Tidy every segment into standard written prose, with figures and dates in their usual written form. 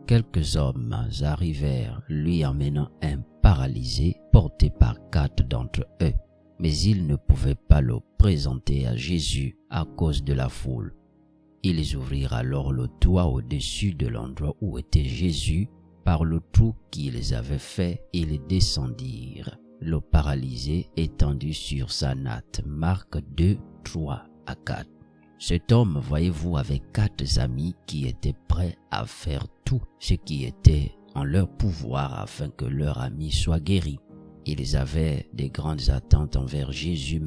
quelques hommes arrivèrent lui emmenant un paralysé porté par 4 d'entre eux. Mais ils ne pouvaient pas le présenter à Jésus à cause de la foule. Ils ouvrirent alors le toit au-dessus de l'endroit où était Jésus. Par le trou qu'ils avaient fait, ils descendirent, le paralysé étendu sur sa natte. Marc 2, 3 à 4. Cet homme, voyez-vous, avait 4 amis qui étaient prêts à faire tout ce qui était en leur pouvoir afin que leur ami soit guéri. Ils avaient de grandes attentes envers Jésus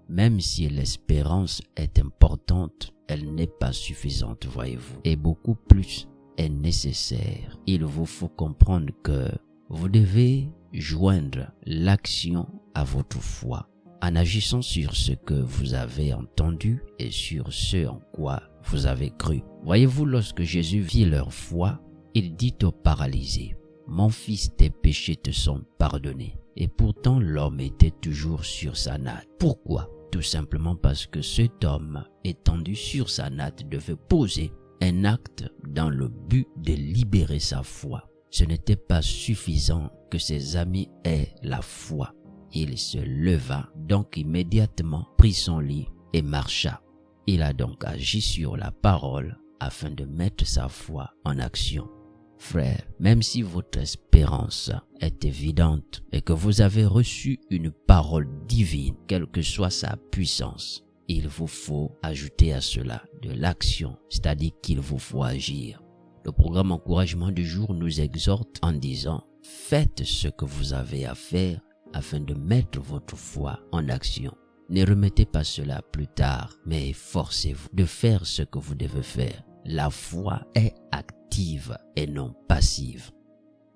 même si l'espérance est importante, elle n'est pas suffisante, voyez-vous, et beaucoup plus est nécessaire. Il vous faut comprendre que vous devez joindre l'action à votre foi en agissant sur ce que vous avez entendu et sur ce en quoi vous avez cru. Voyez-vous, lorsque Jésus vit leur foi, il dit au paralysé, « Mon fils, tes péchés te sont pardonnés. » Et pourtant, l'homme était toujours sur sa natte. Pourquoi? Tout simplement parce que cet homme, étendu sur sa natte, devait poser un acte dans le but de libérer sa foi. Ce n'était pas suffisant que ses amis aient la foi. Il se leva donc immédiatement, prit son lit et marcha. Il a donc agi sur la parole afin de mettre sa foi en action. Frère, même si votre espérance est évidente et que vous avez reçu une parole divine, quelle que soit sa puissance, il vous faut ajouter à cela de l'action, c'est-à-dire qu'il vous faut agir. Le programme Encouragement du jour nous exhorte en disant « Faites ce que vous avez à faire afin de mettre votre foi en action. Ne remettez pas cela plus tard, mais forcez-vous de faire ce que vous devez faire. La foi est active et non passive. »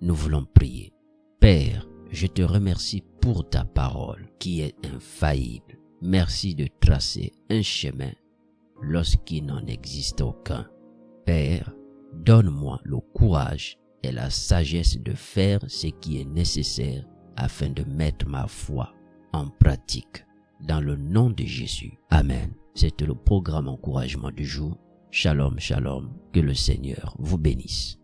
Nous voulons prier. Père, je te remercie pour ta parole qui est infaillible. Merci de tracer un chemin lorsqu'il n'en existe aucun. Père, donne-moi le courage et la sagesse de faire ce qui est nécessaire afin de mettre ma foi en pratique. Dans le nom de Jésus. Amen. C'était le programme Encouragement du jour. Shalom, shalom. Que le Seigneur vous bénisse.